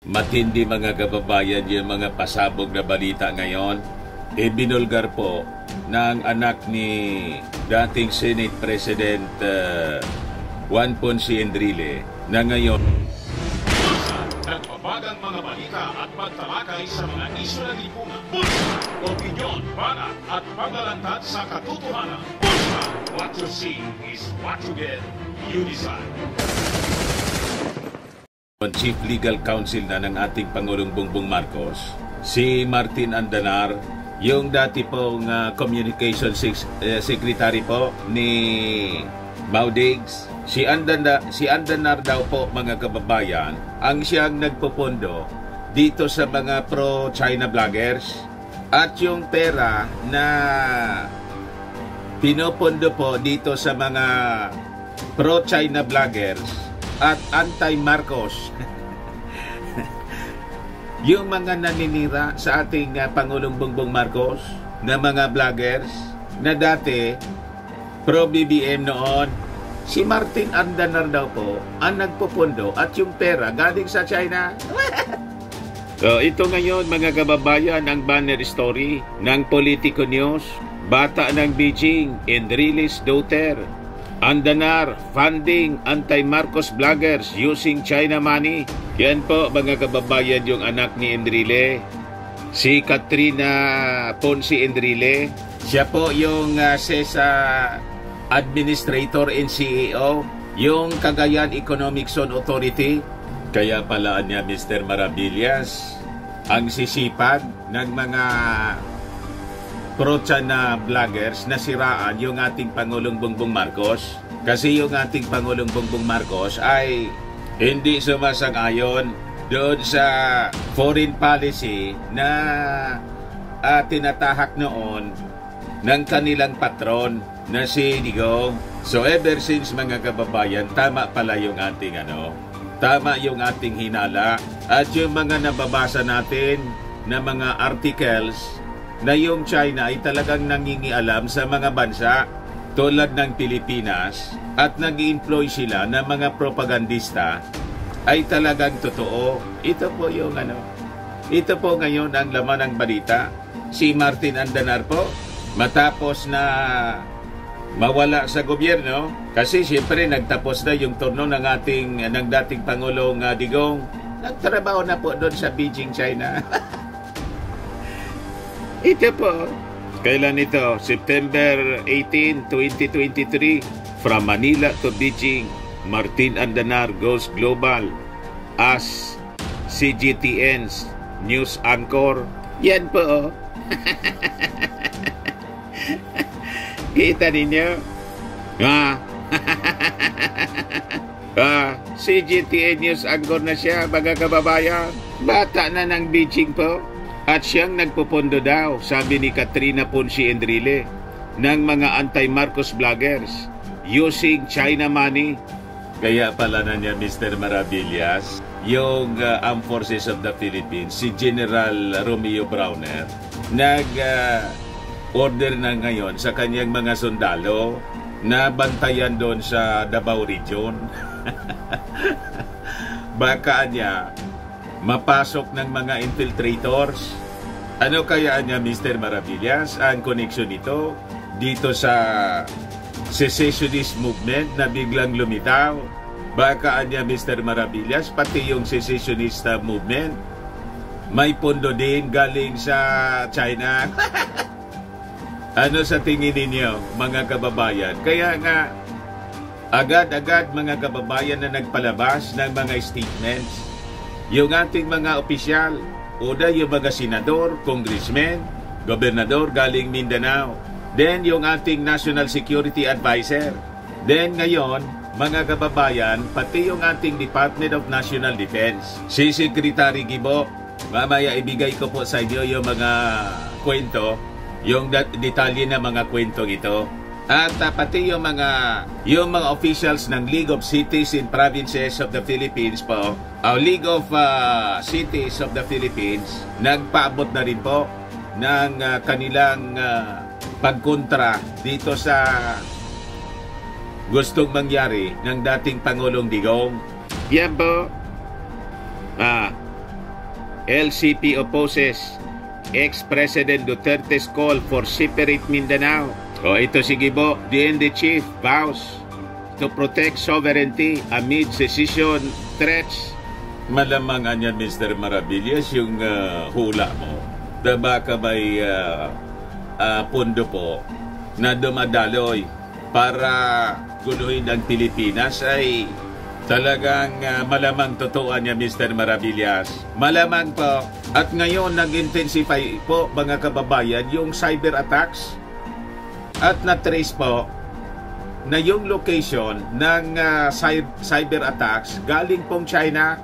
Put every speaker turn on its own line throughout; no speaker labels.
Matindi mga kababayan yung mga pasabog na balita ngayon. Ibinulgar po ng anak ni dating Senate President Juan Ponce Enrile na ngayon
nagbabagang mga balita at pagtalakay sa mga isyu ng lipunan. Bulsa, opinyon, banat at paglalantad sa katotohanan. Bulsa, what you see is what you get. You decide.
Chief Legal Counsel na ng ating Pangulong Bongbong Marcos, si Martin Andanar, yung dati pong Communication Secretary po ni Maudigs. Si Andanar daw po mga kababayan ang siyang nagpopondo dito sa mga pro-China vloggers at yung pera na pinopondo po dito sa mga pro-China vloggers at anti-Marcos yung mga naninira sa ating Pangulong Bongbong Marcos na mga vloggers na dati pro-BBM noon. Si Martin Andanar daw po ang nagpupundo at yung pera galing sa China. So ito ngayon mga kababayan ang banner story ng Politico News. Bata ng Beijing, Enrile's daughter. Andanar funding anti-Marcos vloggers using China money. Yan po mga kababayan yung anak ni Enrile. Si Katrina Ponce Enrile. Siya po yung CESA Administrator and CEO, yung Cagayan Economic Zone Authority. Kaya pala niya Mr. Maravillas ang sisipag ng mga pro-China vloggers na siraan yung ating Pangulong Bongbong Marcos. Kasi yung ating Pangulong Bongbong Marcos ay hindi sumasang-ayon doon sa foreign policy na tinatahak noon ng kanilang patron na si Digong. So ever since mga kababayan, tama pala yung ating tama yung ating hinala at yung mga nababasa natin na mga articles na yung China ay talagang nangingialam sa mga bansa tulad ng Pilipinas at nag-i-employ sila ng mga propagandista ay talagang totoo. Ito po yung ito po ngayon ang laman ng balita. Si Martin Andanar po matapos na mawala sa gobyerno kasi siyempre nagtapos na yung turno ng dating Pangulong Digong. Nagtrabaho na po doon sa Beijing, China. Ito po. Kailan ito? September 18, 2023. From Manila to Beijing, Martin Andanar goes global as CGTN's news anchor. Yan po. Kita ninyo? CGTN news anchor na siya, mga kababayan. Bata na ng Beijing po. At siyang nagpupondo daw, sabi ni Katrina Ponce Enrile, ng mga anti-Marcos vloggers using China money. Kaya pala na niya Mr. Maravillas, yung Armed Forces of the Philippines, si General Romeo Browner, order na ngayon sa kanyang mga sundalo na bantayan doon sa Davao Region. Baka niya mapasok ng mga infiltrators. Ano kaya niya Mr. Maravillas ang connection nito dito sa secessionist movement na biglang lumitaw? Baka niya Mr. Maravillas pati yung secessionist movement may pondo din galing sa China. Ano sa tingin ninyo mga kababayan? Kaya nga agad-agad mga kababayan na nagpalabas ng mga statements yung ating mga opisyal, una yung mga senador, congressmen, gobernador galing Mindanao, then yung ating National Security Advisor, then ngayon, mga kababayan, pati yung ating Department of National Defense, si Secretary Gibo. Mamaya ibigay ko po sa inyo yung mga kwento, yung detalye na mga kwentong ito. At pati yung mga officials ng League of Cities and Provinces of the Philippines po, League of Cities of the Philippines, nagpaabot na rin po ng kanilang pagkontra dito sa gustong mangyari ng dating Pangulong Digong. Yan po. LCP opposes ex-President Duterte's call for separate Mindanao. O ito sige po, DND chief vows to protect sovereignty amid secession threats. Malamang niyan, Mr. Maravillas, yung hula mo. Baka may pondo po na dumadaloy para guluhin ang Pilipinas ay talagang malamang totoo niya, Mr. Maravillas. Malamang po. At ngayon nag-intensify po, mga kababayan, yung cyber attacks. At na-trace po na yung location ng cyber attacks galing pong China.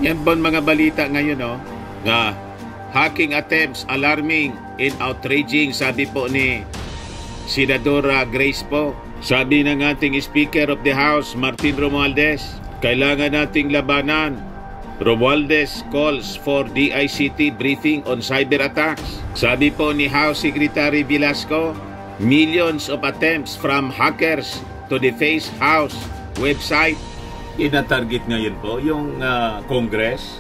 Yan po mga balita ngayon, no? Na hacking attempts alarming and outraging, sabi po ni Senadora Grace po. Sabi ng ating Speaker of the House, Martin Romualdez, kailangan nating labanan. Romualdez calls for DICT briefing on cyber attacks. Sabi po ni House Secretary Velasco, millions of attempts from hackers to deface House website. Ina-target ngayon po yung Congress.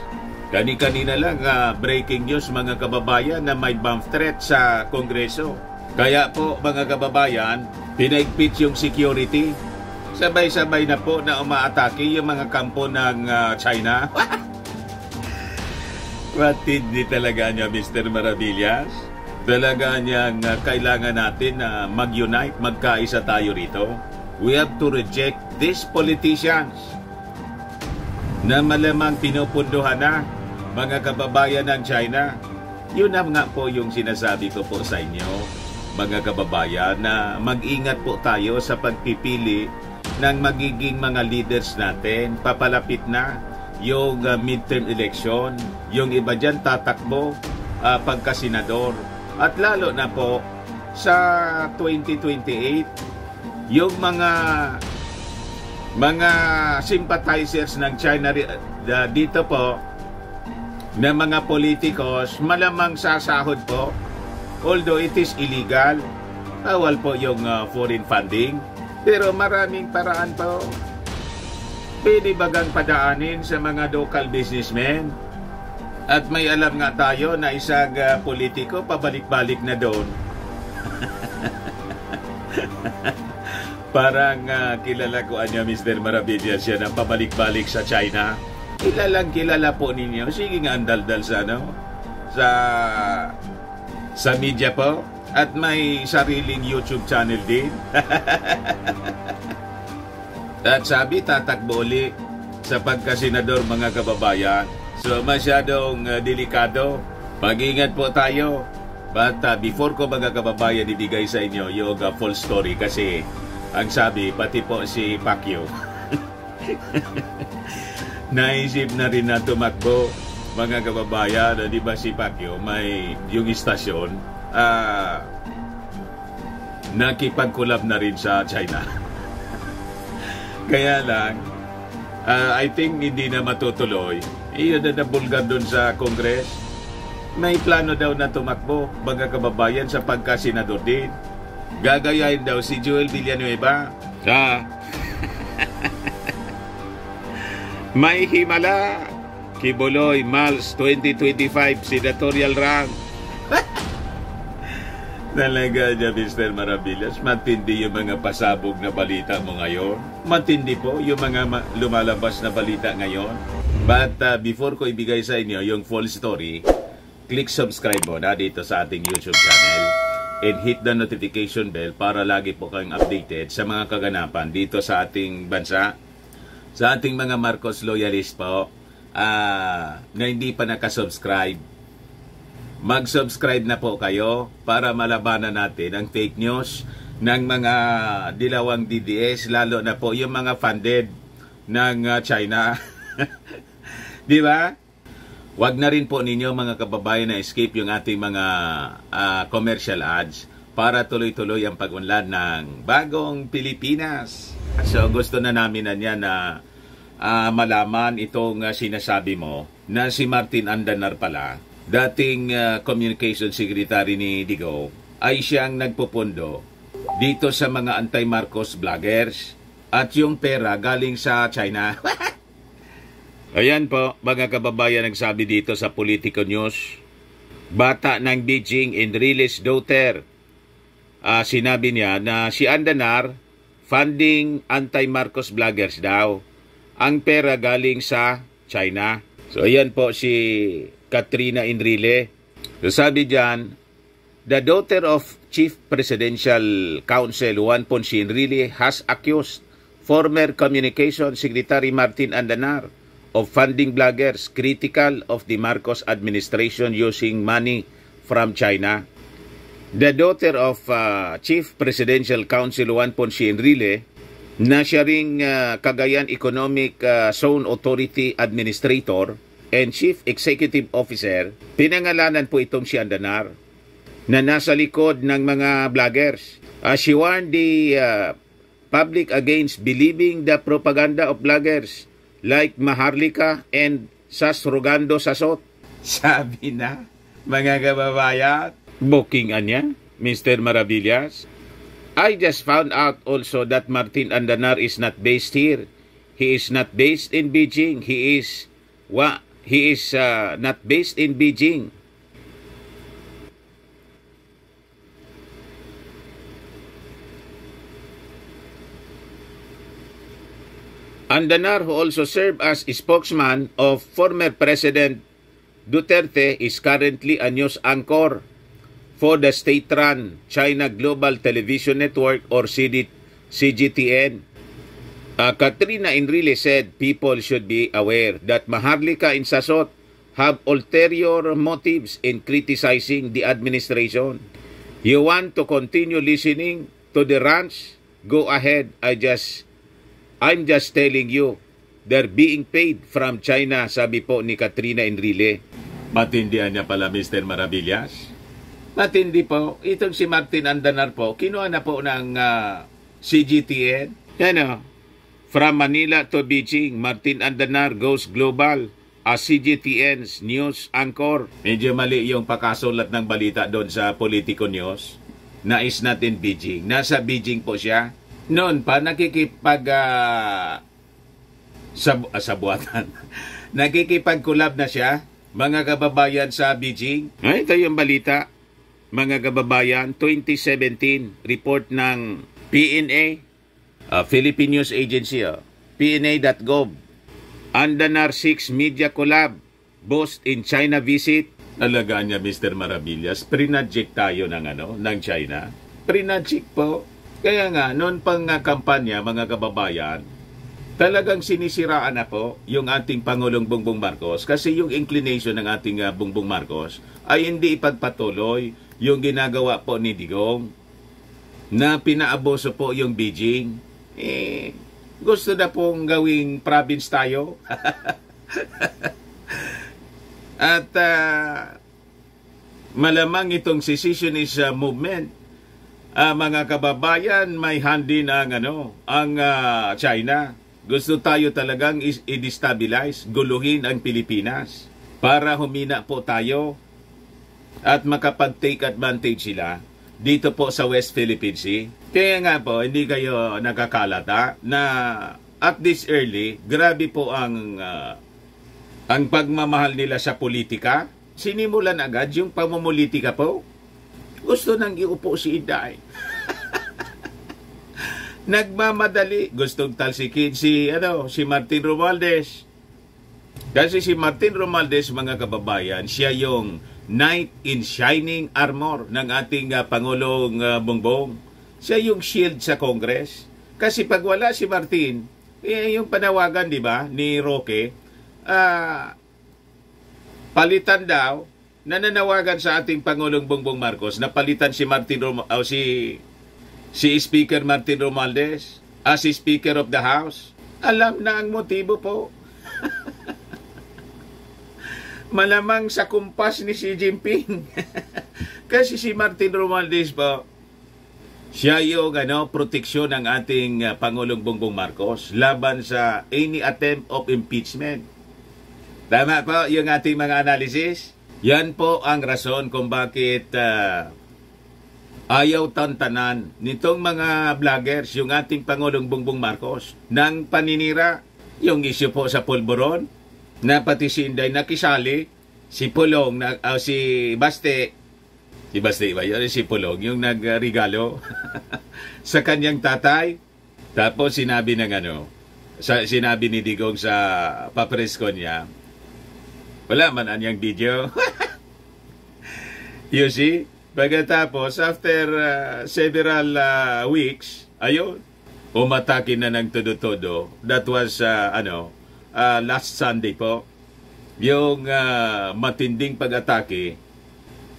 Kanina lang breaking news, mga kababayan, na may bomb threat sa Kongreso. Kaya po, mga kababayan, pinaigpit yung security. Sabay-sabay na po na umaatake yung mga kampo ng China. Matindi talaga niya, Mr. Maravillas. Talaga niyang kailangan natin na mag-unite, magkaisa tayo rito. We have to reject these politicians na malamang pinupunduhan na, mga kababayan ng China. Yun na nga po yung sinasabi ko po sa inyo, mga kababayan, na mag-ingat po tayo sa pagpipili ng magiging mga leaders natin. Papalapit na yung midterm election. Yung iba dyan tatakbo pagka-senador. At lalo na po sa 2028, yung mga sympathizers ng China dito po, na mga politikos, malamang sasahod po. Although it is illegal, bawal po yung foreign funding. Pero maraming paraan po. Pwede bagang padaanin sa mga local businessmen. At may alam nga tayo na isang politiko pabalik-balik na doon. Parang kilala ko niya, Mr. Maravillas, siya na pabalik-balik sa China. Kilala po ninyo. Sige nga, andal-dal sa sa media po. At may sariling YouTube channel din. At sabi, tatakbo uli sa pagkasenador, mga kababayan. So, masyadong delikado. Mag-ingat po tayo. But before ko, mga kababayan, ibigay sa inyo yung full story, kasi ang sabi, pati po si Pacquiao naisip na rin na tumakbo, mga kababayan. Di ba si Pacquiao may yung istasyon, nakipag-collab na rin sa China. Kaya lang, I think hindi na matutuloy. Iyon na nabulgar doon sa Congress. May plano daw na tumakbo, mga kababayan, sa pagka-senador din. Gagayahin daw si Joel Villanueva. May himala. Kibuloy Mals 2025 senatorial rank. Talaga niya, Mr. Maravillas, matindi yung mga pasabog na balita mo ngayon. Matindi po yung mga lumalabas na balita ngayon. But before ko ibigay sa inyo yung full story, click subscribe mo na dito sa ating YouTube channel and hit the notification bell para lagi po kayong updated sa mga kaganapan dito sa ating bansa. Sa ating mga Marcos loyalist po na hindi pa nakasubscribe, mag-subscribe na po kayo para malabanan natin ang fake news ng mga dilawang DDS, lalo na po yung mga funded ng China. Di ba? Wag na rin po ninyo, mga kababayan, na escape yung ating mga commercial ads para tuloy-tuloy ang pag-unlad ng bagong Pilipinas. So gusto na namin na yan na malaman itong sinasabi mo na si Martin Andanar pala, dating communication secretary ni Digo, ay siyang nagpupundo dito sa mga anti-Marcos vloggers at yung pera galing sa China. Ayan po, mga kababayan, nagsabi dito sa Politico News. Bata ng Beijing, Enrile's daughter. Sinabi niya na si Andanar, funding anti-Marcos vloggers daw. Ang pera galing sa China. So ayan po si Katrina Enrile. So sabi diyan, the daughter of Chief Presidential Counsel Juan Ponce Enrile has accused former Communication Secretary Martin Andanar of funding bloggers critical of the Marcos administration using money from China. The daughter of Chief Presidential Counsel Juan Ponce Enrile, na siya ring Cagayan Economic Zone Authority Administrator and Chief Executive Officer, pinangalanan po itong si Andanar, na nasa likod ng mga bloggers. She warned the public against believing the propaganda of bloggers like Maharlika and Sasrogando Sasot. Sabi na, mga kababayan, booking niya, Mr. Maravillas. I just found out also that Martin Andanar is not based here. He is not based in Beijing. He is not based in Beijing. Andanar, who also served as spokesman of former President Duterte, is currently a news anchor for the state-run China Global Television Network or CGTN. Katrina Enrile said people should be aware that Maharlika and Sasot have ulterior motives in criticizing the administration. You want to continue listening to the rants? Go ahead. I'm just telling you, they're being paid from China, sabi po ni Katrina Enrile. Matindihan niya pala, Mr. Maravillas. Matindi po. Itong si Martin Andanar po, kinuha na po ng CGTN. From Manila to Beijing, Martin Andanar goes global as CGTN's news anchor. Medyo mali yung pakasulat ng balita doon sa Politico News na is not in Beijing. Nasa Beijing po siya. Noon pa, nakikipag sabuatan. Nakikipag-collab na siya, mga kababayan sa Beijing. Ito yung balita, mga kababayan, 2017, report ng PNA, Philippine News Agency, PNA.gov. Andanar 6 media collab, boast in China visit. Alagaan niya, Mr. Maravillas, prinadjik tayo ng China. Prinadjik po. Kaya nga, noon pang kampanya, mga kababayan, talagang sinisiraan na po yung ating Pangulong Bongbong Marcos kasi yung inclination ng ating Bongbong Marcos ay hindi ipagpatuloy yung ginagawa po ni Digong na pinaaboso po yung Beijing. Gusto na pong gawing province tayo. At malamang itong secessionist movement, mga kababayan, may handi ng ang China. Gusto tayo talagang i-destabilize, guluhin ang Pilipinas para humina po tayo at makapag-take advantage sila dito po sa West Philippine Sea. Kaya nga po, hindi kayo nakakalata na at this early, grabe po ang pagmamahal nila sa politika. Sinimulan agad yung pamumulitika po. Gusto nang iupo si Inday. Nagmamadali. Gustong talsikin si Martin Romualdez. Kasi si Martin Romualdez, mga kababayan, siya yung knight in shining armor ng ating Pangulong Bongbong. Siya yung shield sa Congress. Kasi pag wala si Martin, yung panawagan, di ba, ni Roque, palitan daw, nananawagan sa ating Pangulong Bongbong Marcos na palitan si si Speaker Martin Romualdez as Speaker of the House. Alam na ang motibo po. Malamang sa kumpas ni Xi Jinping. Kasi si Martin Romualdez po, siya yung proteksyon ng ating Pangulong Bongbong Marcos laban sa any attempt of impeachment. Tama po yung ating mga analysis? Yan po ang rason kung bakit ayaw tantanan nitong mga vloggers yung ating Pangulong Bongbong Marcos ng paninira. Yung issue po sa pulburon, na pati si Inday nakisali, si Pulong, si Baste ba yun? Si Pulong, yung nagregalo sa kanyang tatay. Tapos sinabi sinabi ni Digong sa papresko niya, wala man anyang video. You see? Pagkatapos, after several weeks, ayun, umatake na ng todo-todo. That was, last Sunday po. Yung matinding pag-atake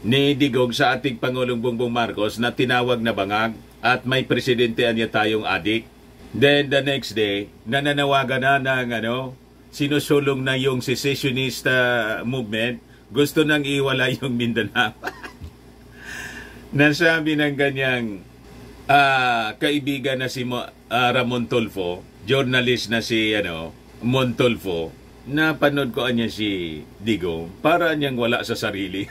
ni Digong sa ating Pangulong Bongbong Marcos na tinawag na bangag at may presidente niya tayong adik. Then the next day, nananawagan na ng sinusulong na yung secessionist movement. Gusto nang iwala yung Mindanao. Nasabi ng kanyang kaibigan na si Ramon Tulfo, journalist na si Montulfo, napanood ko niya si Digong para niyang wala sa sarili.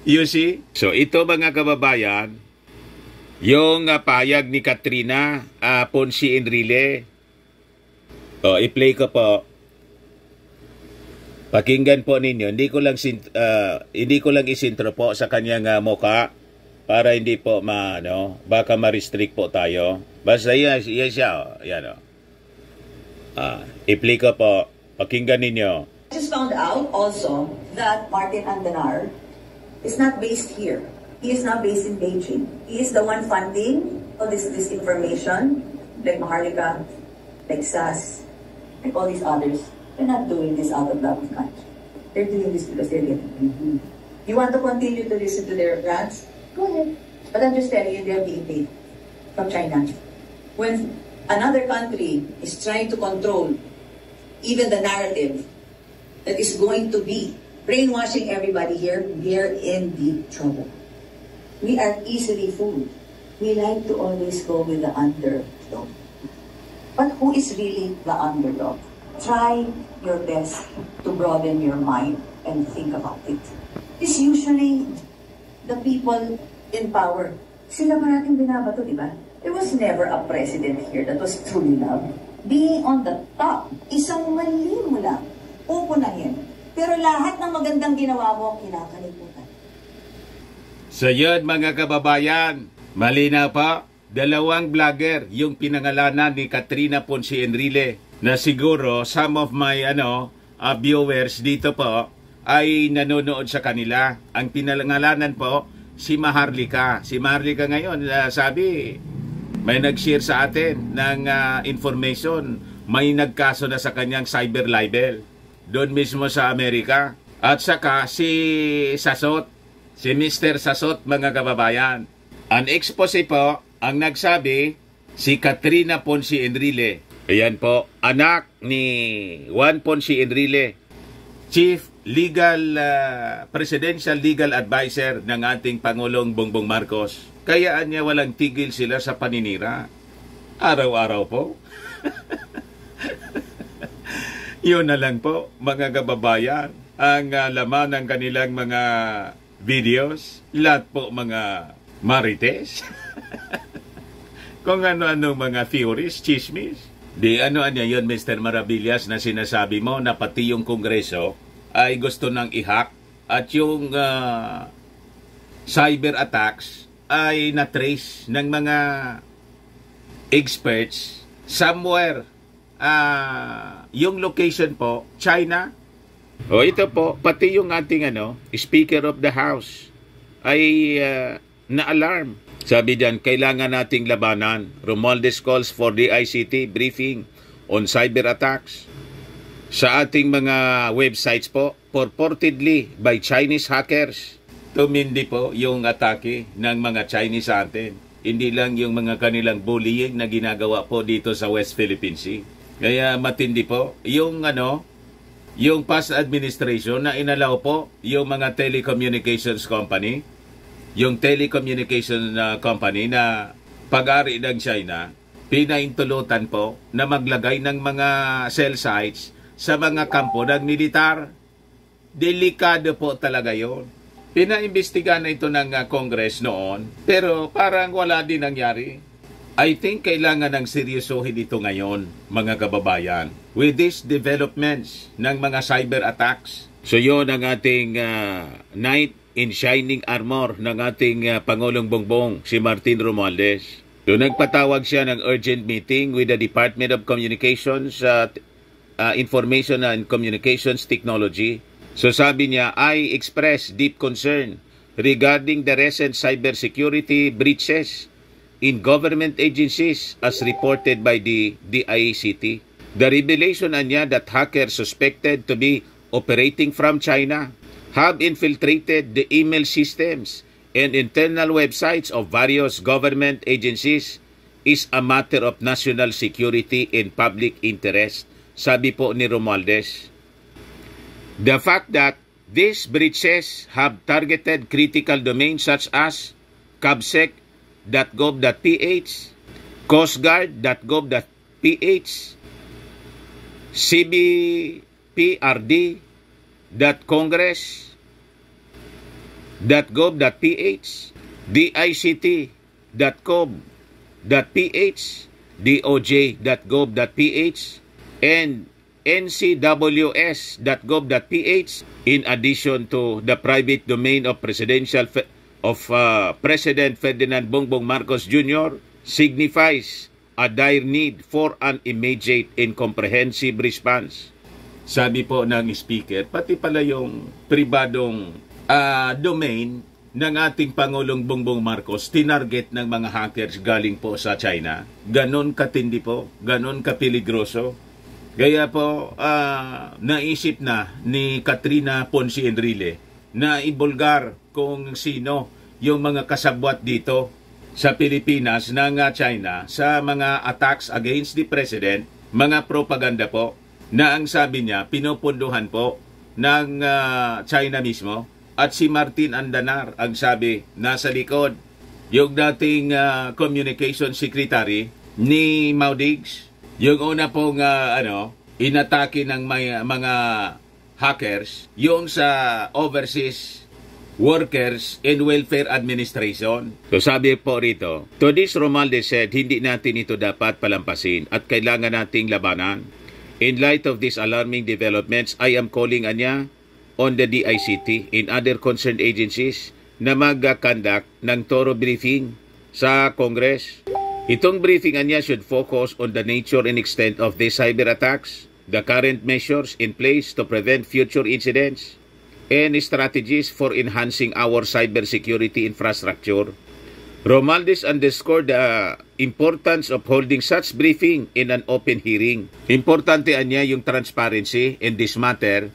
You see? So ito mga kababayan, yung payag ni Katrina Ponce Enrile. I-play ko po. Pakinggan po ninyo. Hindi ko lang isintro po sa kanyang mukha para hindi po baka ma-restrict po tayo. Basta yan siya. Yan i-play ko po. Pakinggan ninyo.
I just found out also that Martin Andanar is not based here. He is not based in Beijing. He is the one funding all this disinformation, like Maharlika, like SAS, like all these others. They're not doing this out of love of country. They're doing this because they're getting paid. You want to continue to listen to their rants? Go ahead. But I'm just telling you, they're being paid from China. When another country is trying to control even the narrative that is going to be brainwashing everybody here, we're in deep trouble. We are easily fooled. We like to always go with the underdog. But who is really the underdog? Try your best to broaden your mind and think about it. It's usually the people in power. Sila parating binabato, di ba? There was never a president here that was truly loved. Being on the top, isang mali mo lang, upunahin. Pero lahat ng magandang ginawa mo, kinakalimutan.
So yun mga kababayan, malinaw pa, dalawang vlogger yung pinangalanan ni Katrina Ponce Enrile na siguro some of my viewers dito po ay nanonood sa kanila. Ang pinangalanan po, si Maharlika. Si Maharlika ngayon, sabi, may nag-share sa atin ng information, may nagkaso na sa kanyang cyber libel doon mismo sa Amerika. At saka si Sasot, si Mr. Sasot mga kababayan. Ang expose po, ang nagsabi, si Katrina Ponce Enrile. Ayan po, anak ni Juan Ponce Enrile, Chief Presidential Legal Advisor ng ating Pangulong Bongbong Marcos. Kaya niya walang tigil sila sa paninira. Araw-araw po. Yun na lang po, mga kababayan, ang laman ng kanilang mga videos. Lahat po mga marites. Kung ano-ano mga theories, chismis. Di ano-ano yun, Mr. Maravillas, na sinasabi mo na pati yung Kongreso ay gusto nang i-hack at yung cyber attacks ay na-trace ng mga experts somewhere. Yung location po, China. O ito po, pati yung ating Speaker of the House ay na-alarm. Sabi diyan, kailangan nating labanan. Romualdez calls for the ICT briefing on cyber attacks. Sa ating mga websites po, purportedly by Chinese hackers. Tumindi po yung atake ng mga Chinese sa atin. Hindi lang yung mga kanilang bullying na ginagawa po dito sa West Philippine Sea. Kaya matindi po yung yung past administration na inalaw po yung mga telecommunications company, yung telecommunication company na pag-ari ng China, pinaintulutan po na maglagay ng mga cell sites sa mga kampo ng militar. Delikado po talaga yon. Pinaimbestigahan na ito ng Congress noon, pero parang wala din nangyari. I think kailangan ng seryosohin ito ngayon, mga kababayan. with these developments ng mga cyber attacks. So yun ang ating knight in shining armor ng ating Pangulong Bongbong, si Martin Romualdez. So nagpatawag siya ng urgent meeting with the Department of Communications, Information and Communications Technology. So sabi niya, I express deep concern regarding the recent cybersecurity breaches in government agencies as reported by the DICT. The revelation niya that hackers suspected to be operating from China have infiltrated the email systems and internal websites of various government agencies is a matter of national security and public interest, sabi po ni Romualdez. The fact that these breaches have targeted critical domains such as cabsec.gov.ph, coastguard.gov.ph, cbprd.congress.gov.ph, dict.gov.ph, doj.gov.ph, and ncws.gov.ph, in addition to the private domain of President Ferdinand Bongbong Marcos Jr., signifies a dire need for an immediate and comprehensive response. Sabi po ng speaker, pati pala yung pribadong domain ng ating Pangulong Bongbong Marcos, tinarget ng mga hackers galing po sa China. Ganon katindi po, ganon kapiligroso. Kaya po, naisip na ni Katrina Ponce Enrile na ibulgar kung sino yung mga kasabwat dito sa Pilipinas ng China sa mga attacks against the President, mga propaganda po, na ang sabi niya, pinupunduhan po ng China mismo. At si Martin Andanar, ang sabi, nasa likod. Yung dating communication secretary ni Mau Diggs, yung una pong inatake ng mga hackers, yung sa overseas Workers and Welfare Administration. So sabi po rito, to this Romualdez said, hindi natin ito dapat palampasin at kailangan nating labanan. In light of these alarming developments, I am calling anya on the DICT and other concerned agencies na mag-conduct ng thorough briefing sa Congress. Itong briefing anya should focus on the nature and extent of these cyber attacks, the current measures in place to prevent future incidents, and strategies for enhancing our cybersecurity infrastructure. Romualdez underscored the importance of holding such briefing in an open hearing. Importante niya yung transparency in this matter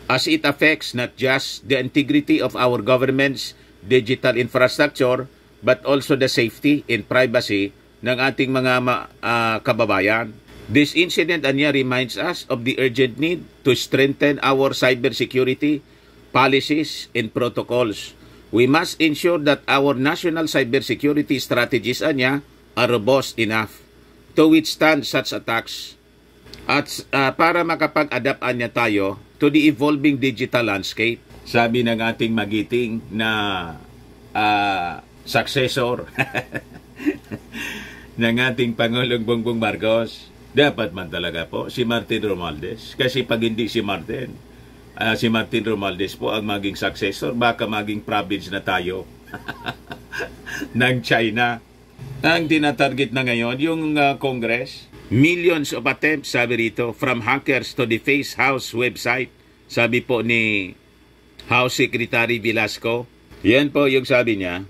as it affects not just the integrity of our government's digital infrastructure but also the safety and privacy ng ating mga kababayan. This incident anya reminds us of the urgent need to strengthen our cybersecurity policies and protocols. We must ensure that our national cybersecurity strategies anya are robust enough to withstand such attacks at para makapag-adapt anya tayo to the evolving digital landscape. Sabi ng ating magiting na successor ng ating Pangulong Bongbong Marcos, dapat man talaga po si Martin Romualdez. Kasi pag hindi si Martin Romualdez po ang maging successor, baka maging province na tayo ng China. Ang tinatarget na ngayon, yung Congress, millions of attempts, sabi rito, from hackers to deface House website. Sabi po ni House Secretary Velasco. Yan po yung sabi niya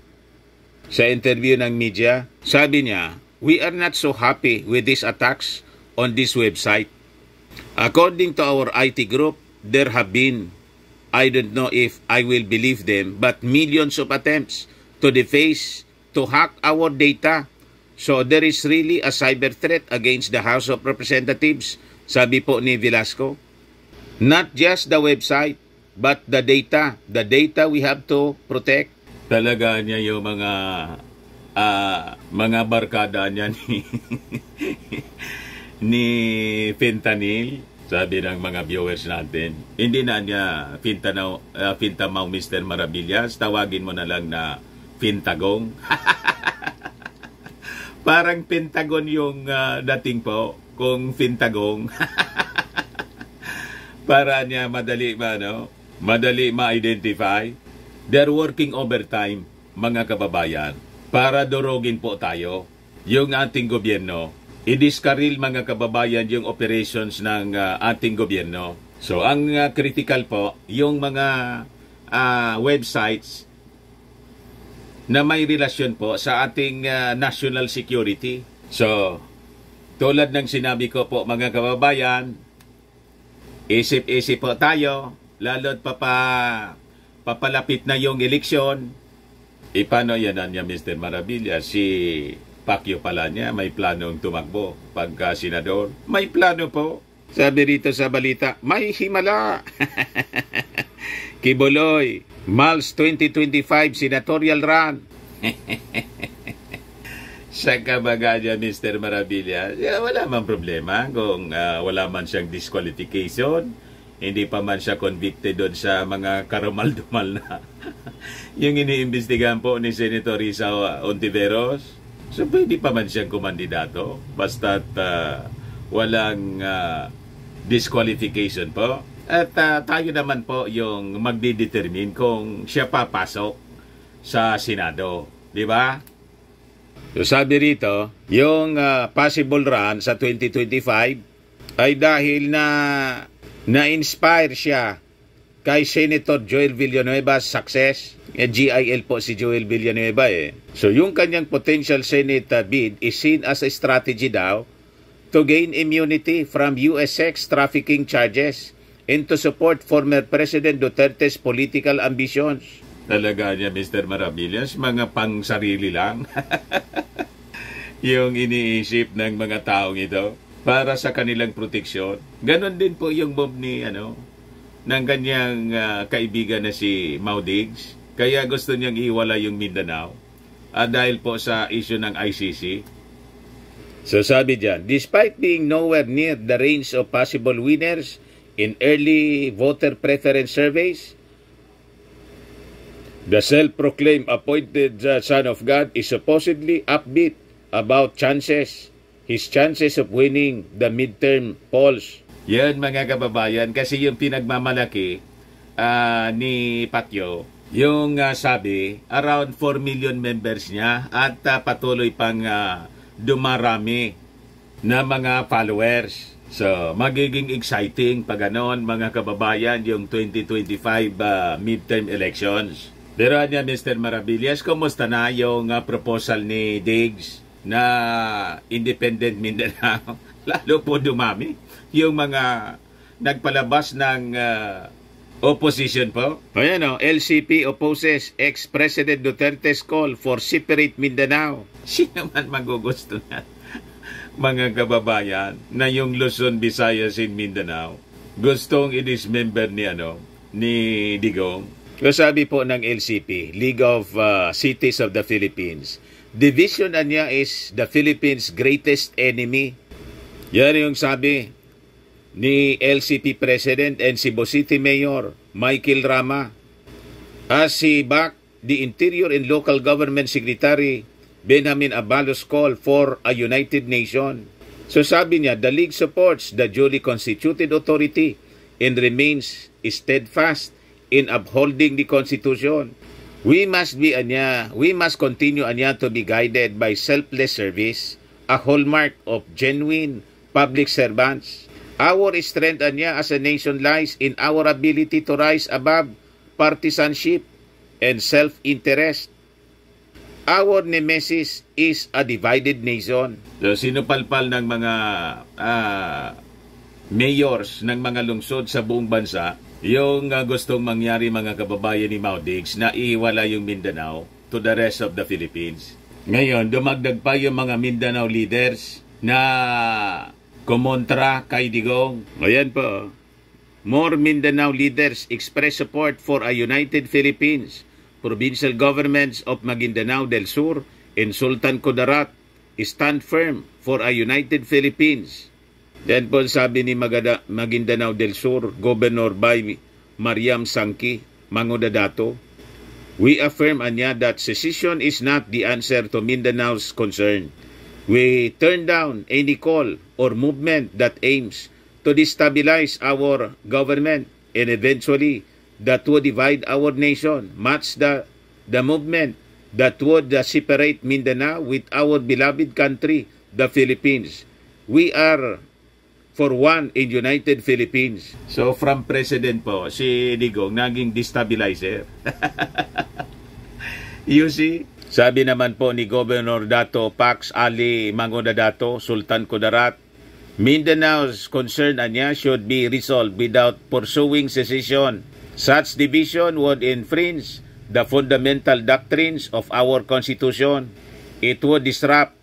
sa interview ng media. Sabi niya, we are not so happy with these attacks on this website. According to our IT group, there have been, I don't know if I will believe them, but millions of attempts to deface, to hack our data. So there is really a cyber threat against the House of Representatives, sabi po ni Velasco. Not just the website, but the data we have to protect. Talaga niya yung mga barkada niya ni fentanyl, sabi ng mga viewers natin. Hindi na niya fentanyl, Mr. Maravillas, tawagin mo na lang na Pintagong. Parang Pentagon yung dating po. kung Fintagong. Para niya madali ma-identify. They're working overtime, mga kababayan, para durugin po tayo yung ating gobyerno. I-discarril, mga kababayan, yung operations ng ating gobyerno. So, ang critical po, yung mga websites na may relasyon po sa ating national security. So, tulad ng sinabi ko po, mga kababayan, isip-isip po tayo, lalo't papalapit na yung eleksyon. Paano yan niya, Mr. Maravilla? Si Pacquiao pala niya, may planong tumakbo pagka senador. May plano po. Sabi rito sa balita, may himala. Kibuloy, Mals 2025 senatorial run. Sa kabaga niya, Mr. Maravilla, wala man problema kung wala man siyang disqualification, hindi pa man siya convicted doon sa mga karamal-dumal na yung iniimbestigahan po ni Senator Risa Ontiveros. So, pwede pa man siyang kumandidato basta't walang disqualification po. At tayo naman po yung magdidetermine kung siya papasok sa Senado. Di ba? So sabi rito, yung possible run sa 2025 ay dahil na-inspire siya kay Senator Joel Villanueva's success. GIL po si Joel Villanueva eh. So yung kanyang potential Senate bid is seen as a strategy daw to gain immunity from US sex trafficking charges and to support former President Duterte's political ambitions. Talaga niya, Mr. Maravillas, mga pang-sarili lang. Yung iniisip ng mga taong ito para sa kanilang proteksyon. Ganon din po yung move ni, ng kanyang kaibigan na si Mau Diggs. Kaya gusto niyang iwala yung Mindanao dahil po sa issue ng ICC. So sabi diyan, despite being nowhere near the range of possible winners in early voter preference surveys, the self-proclaimed appointed son of God is supposedly upbeat about his chances of winning the midterm polls. Yan, mga kababayan, kasi yung pinagmamalaki ni Pacquiao, yung sabi, around 4 million members niya at patuloy pang dumarami na mga followers. So, magiging exciting pag ganon, mga kababayan, yung 2025 midterm elections. Pero niya, Mr. Maravillas, kumusta na yung proposal ni Diggs na Independent Mindanao? Lalo po dumami yung mga nagpalabas ng opposition po. Ayan LCP opposes ex-President Duterte's call for separate Mindanao. Sino man magugusto na, mga kababayan, na yung Luzon, Visayas, and Mindanao gustong i-dismember ni Digong. Sabi po ng LCP, League of Cities of the Philippines, division niya is the Philippines' greatest enemy. Yan yung sabi ni LCP President and Cebu City Mayor Michael Rama. As he backed the Interior and Local Government Secretary Benjamin Abalos call for a united nation. So sabi niya, the League supports the duly constituted authority and remains steadfast in upholding the Constitution. We must continue to be guided by selfless service, a hallmark of genuine public servants. Our strength as a nation lies in our ability to rise above partisanship and self-interest. Our nemesis is a divided nation. So, sinupalpal ng mga mayors ng mga lungsod sa buong bansa yung gustong mangyari, mga kababayan ni Mau Diggs, na ihiwala yung Mindanao to the rest of the Philippines. Ngayon, dumagdag pa yung mga Mindanao leaders na kumontra kay Digong. Ayan po. More Mindanao leaders express support for a united Philippines. Provincial governments of Maguindanao del Sur and Sultan Kudarat stand firm for a united Philippines. Yan po sabi ni Maguindanao del Sur, Governor by Mariam Sangki, Mangudadato. We affirm that secession is not the answer to Mindanao's concern. We turn down any call or movement that aims to destabilize our government and eventually that would divide our nation, much the movement that would separate Mindanao with our beloved country, the Philippines. We are for one in United Philippines. So from President po, si Digong naging destabilizer. You see? Sabi naman po ni Governor Dato Pax Ali Mangudadato, Sultan Kudarat, Mindanao's concern anya should be resolved without pursuing secession. Such division would infringe the fundamental doctrines of our Constitution. It would disrupt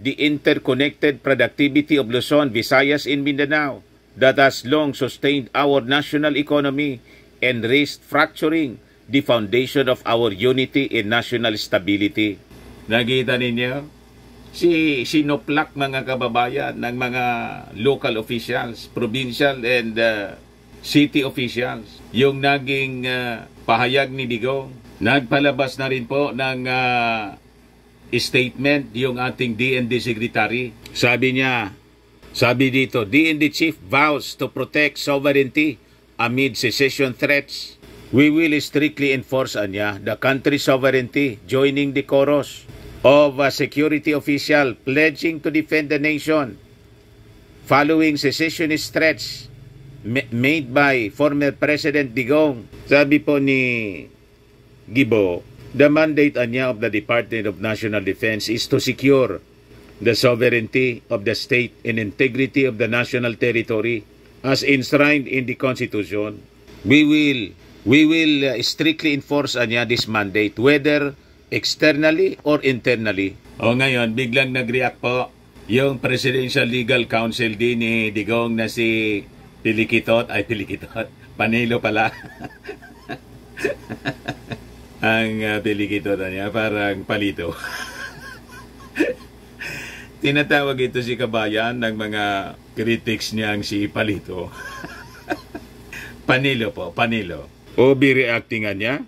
the interconnected productivity of Luzon, Visayas, and Mindanao that has long sustained our national economy and risked fracturing the foundation of our unity and national stability. Nakita ninyo? Sinoplak mga kababayan ng mga local officials, provincial and city officials. Yung naging pahayag ni Digong, nagpalabas na rin po ng statement yung ating DND Secretary. Sabi dito, DND Chief vows to protect sovereignty amid secession threats. We will strictly enforce the country's sovereignty, joining the chorus of a security official pledging to defend the nation following secessionist threats made by former President Digong. Sabi po ni Gibo, the mandate of the Department of National Defense is to secure the sovereignty of the state and integrity of the national territory as enshrined in the Constitution. We will strictly enforce this mandate, whether externally or internally. O ngayon, biglang nag-react po yung Presidential Legal Counsel din ni Digong na si Panelo pala. Ang Pilikitot niya, parang palito. Tinatawag ito si Kabayan ng mga critics niyang si Palito. Panelo po, Panelo. Overreacting niya?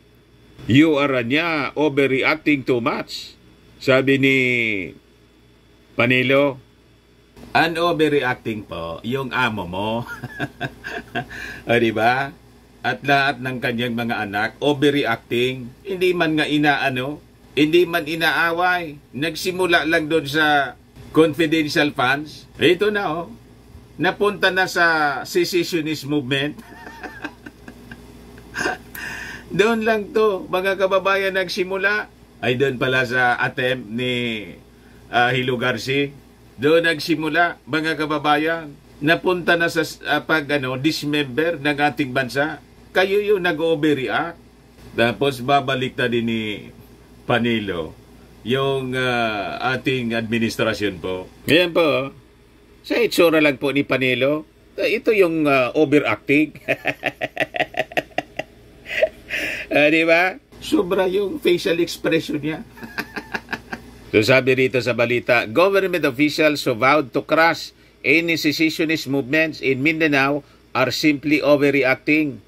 You are overreacting too much. Sabi ni Panelo, an overreacting po, yung amo mo. O diba? At lahat ng kanyang mga anak, overreacting, hindi man nga hindi man inaaway. Nagsimula lang doon sa confidential funds. Ito na napunta na sa secessionist movement. Doon lang to, mga kababayan, nagsimula. Ay doon pala sa attempt ni Hilo Garci. Doon nagsimula, mga kababayan. Napunta na sa dismember ng ating bansa. Kayo yung nag-overreact. Tapos babalik na din ni Panelo yung ating administrasyon po. Ngayon po, sa itsura lang po ni Panelo, ito yung overacting. Di ba? Sobra yung facial expression niya. So sabi rito sa balita, government officials who vowed to crush any secessionist movements in Mindanao are simply overreacting.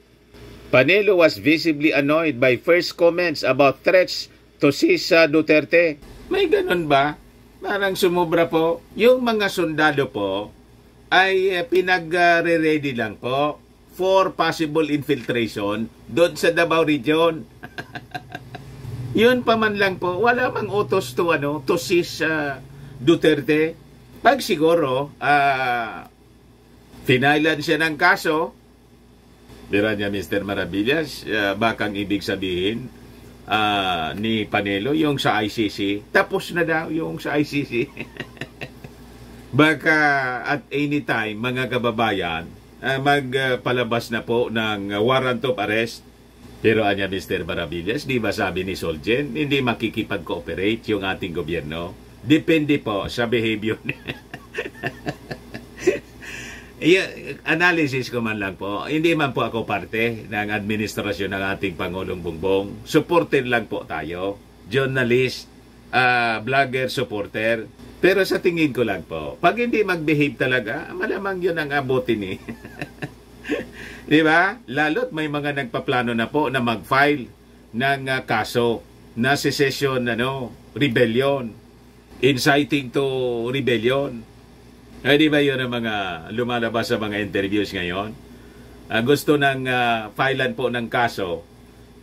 Panelo was visibly annoyed by first comments about threats to seize Duterte. May ganun ba? Parang sumubra po. Yung mga sundalo po ay pinag-ready lang po for possible infiltration doon sa Davao Region. Yun pa man lang po, wala mang utos to seize Duterte. Pag siguro finailan siya ng kaso, bira niya Mr. Maravillas, bakang ibig sabihin ni Panelo yung sa ICC, tapos na daw yung sa ICC. Baka at any time, mga kababayan, magpalabas na po ng warrant of arrest. Pero anya Mr. Maravillas, di ba sabi ni Solgen, hindi makikipag-cooperate yung ating gobyerno? Depende po sa behavior. Analysis ko man lang po, hindi man po ako parte ng administrasyon ng ating Pangulong Bongbong. Supporter lang po tayo. Journalist, vlogger, supporter. Pero sa tingin ko lang po, pag hindi mag-behave talaga, malamang yun ang abutin eh. Di ba? Lalo't may mga nagpaplano na po na mag-file ng kaso na secession, rebellion. inciting to rebellion. Di ba yun ang mga lumalabas sa mga interviews ngayon? Gusto ng filean po ng kaso.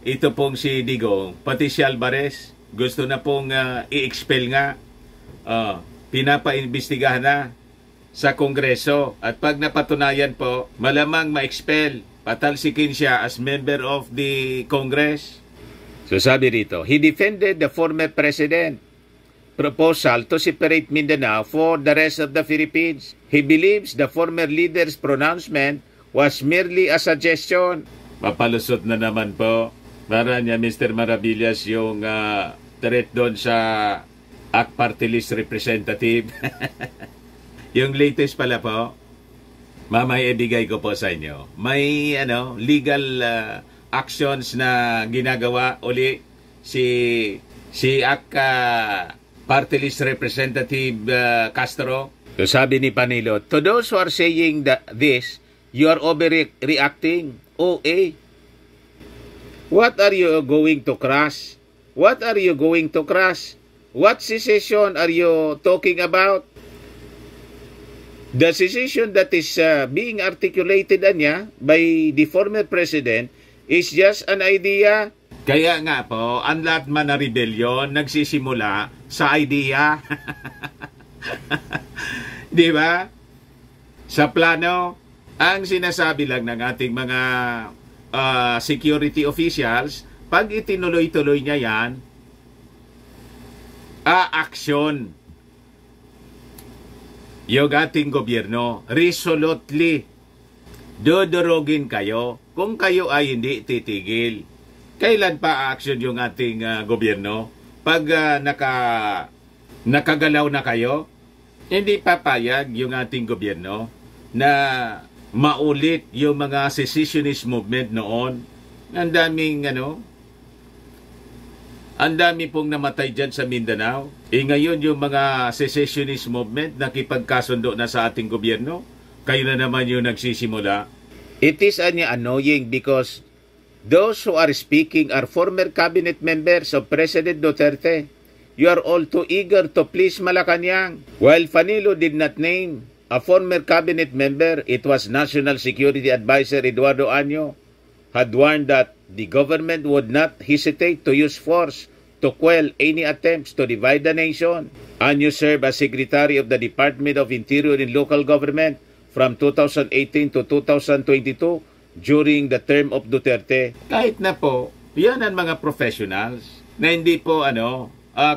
Ito pong si Digong, pati si Alvarez, gusto na pong i-expel nga. Pinapaimbestigahan na sa Kongreso. At pag napatunayan po, malamang ma-expel. Patalsikin siya as member of the Congress. So sabi rito, he defended the former president proposal to separate Mindanao for the rest of the Philippines. He believes the former leader's pronouncement was merely a suggestion. Papalusot na naman po. Para niya Mr. Maravillas yung threat doon sa ACT Party List representative. Yung latest pala po, mamaya ibigay ko po sa inyo. May legal actions na ginagawa uli si ACT Party List Representative Castro. So sabi ni Panilo, to those who are saying this, you are overreacting. OA. What are you going to crush? What are you going to crush? What secession are you talking about? The secession that is being articulated by the former president is just an idea. Kaya nga po, ang lahat man na rebellion nagsisimula sa idea. Di ba? Sa plano, ang sinasabi lang ng ating mga security officials, pag itinuloy-tuloy niya yan, action. Yung ating gobyerno, resolutely, dodorogin kayo kung kayo ay hindi titigil. Kailan pa action yung ating gobyerno? Pag nakagalaw na kayo, hindi papayag yung ating gobyerno na maulit yung mga secessionist movement noon. Ang dami pong namatay dyan sa Mindanao. Ngayon yung mga secessionist movement nakipagkasundo na sa ating gobyerno. Kayo na naman yung nagsisimula. It is annoying because those who are speaking are former cabinet members of President Duterte. You are all too eager to please Malacanang. While Fanilo did not name a former cabinet member, it was National Security Advisor Eduardo Año had warned that the government would not hesitate to use force to quell any attempts to divide the nation. Año served as Secretary of the Department of Interior and Local Government from 2018 to 2022 during the term of Duterte. Kahit na po, yan ang mga professionals na hindi po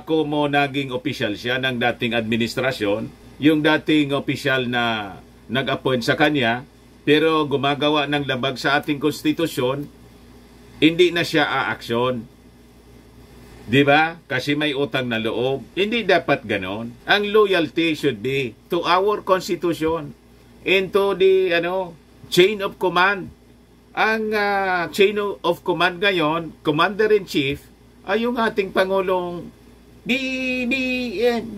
kumo naging opisyal siya ng dating administrasyon, yung dating opisyal na nag-appoint sa kanya, pero gumagawa ng labag sa ating konstitusyon, hindi na siya aaksyon. Di ba? Kasi may utang na loob. Hindi dapat ganon. Ang loyalty should be to our constitution and to the chain of command. Ang chain of command ngayon, Commander-in-Chief, ay yung ating Pangulong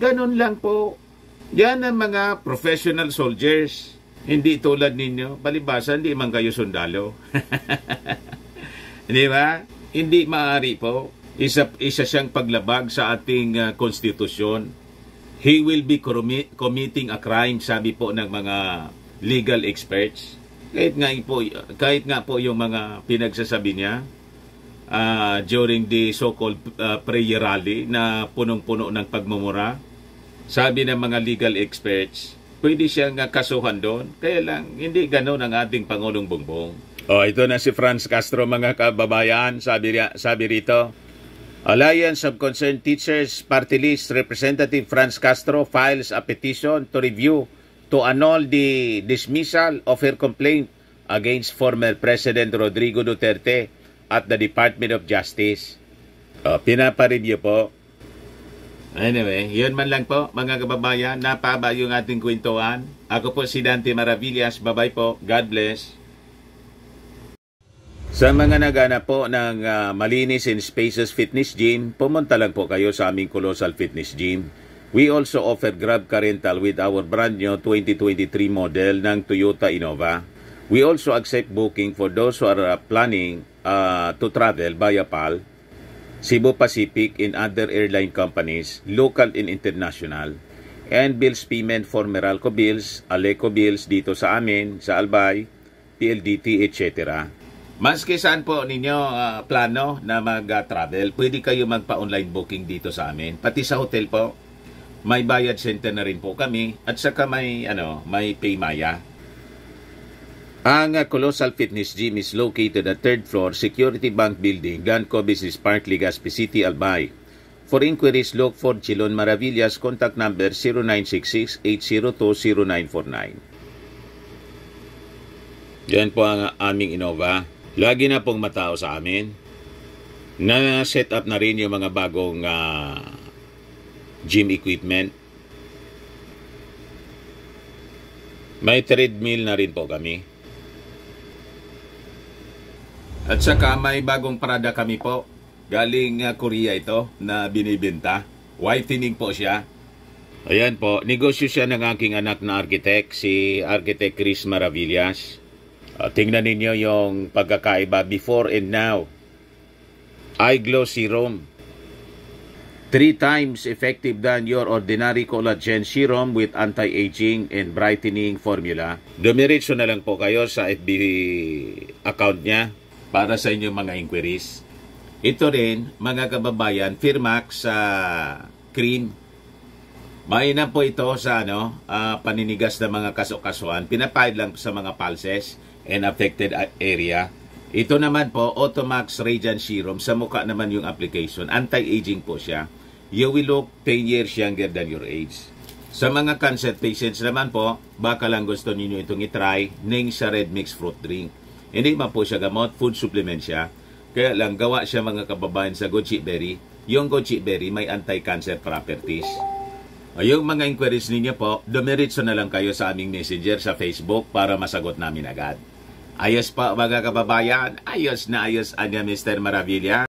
ganon lang po. Yan ang mga professional soldiers. Hindi tulad ninyo. Palibasa, hindi man kayo sundalo. Di ba? Hindi maaari po. Isa siyang paglabag sa ating konstitusyon. He will be committing a crime, sabi po ng mga legal experts. Kahit nga po yung mga pinagsasabi niya during the so-called prayer rally na punong-puno ng pagmumura. Sabi ng mga legal experts, pwede siyang kasuhan doon. Kaya lang, hindi gano'n ang ating Pangulong Bongbong. Ito na si Franz Castro, mga kababayan. Sabi rito, Alliance of Concerned Teachers Party List Representative Franz Castro files a petition to review to annul the dismissal of her complaint against former President Rodrigo Duterte at the Department of Justice. Pinapareview po. Anyway, yun man lang po, mga kababayan. Napaba yung ating kwentuhan. Ako po si Dante Maravillas. Bye-bye po. God bless. Sa mga naghanap po ng Malinis and Spaces Fitness Gym, pumunta lang po kayo sa aming Colossal Fitness Gym. We also offer Grab Car Rental with our brand new 2023 model ng Toyota Innova. We also accept booking for those who are planning to travel via PAL. Cebu Pacific and other airline companies, local and international, and bills payment for Meralco bills, Aleco bills dito sa amin, sa Albay, PLDT, etc. Maski saan po ninyo plano na mag-travel, pwede kayo magpa-online booking dito sa amin. Pati sa hotel po, may bayad center na rin po kami at saka may Paymaya. Ang Colossal Fitness Gym is located at 3rd floor, Security Bank Building, Ganco Business Park, Legazpi City, Albay. For inquiries, look for Chilon Maravillas. Contact number 0966-802-0949. Yan po ang aming Innova. Lagi na pong matao sa amin. Na-set up na rin yung mga bagong gym equipment. May treadmill na rin po kami. At saka may bagong parada kami po. Galing Korea ito na binibenta. Whitening po siya. Ayan po, negosyo siya ng aking anak na architect, si Architect Chris Maravillas. Tingnan ninyo yung pagkakaiba before and now. Eye Glow Serum. 3 times effective than your ordinary collagen serum with anti-aging and brightening formula. Dumiretso na lang po kayo sa FB account niya para sa inyong mga inquiries. Ito rin, mga kababayan, Firmax cream. Mainam po ito sa paninigas ng mga kasukasuan. Pinapahid lang sa mga pulses and affected area. Ito naman po, Automax Radiant Serum. Sa mukha naman yung application. Anti-aging po siya. You will look 10 years younger than your age. Sa mga cancer patients naman po, baka lang gusto ninyo itong itry, ning sa Red Mix Fruit Drink. Hindi man po siya gamot, food supplement siya. Kaya lang gawa siya mga kababayan sa goji berry. Yung goji berry may anti-cancer properties. Yung mga inquiries ninyo po, dumiretso na lang kayo sa aming messenger sa Facebook para masagot namin agad. Ayos pa mga kababayan, ayos na ayos anya Mr. Maravilla.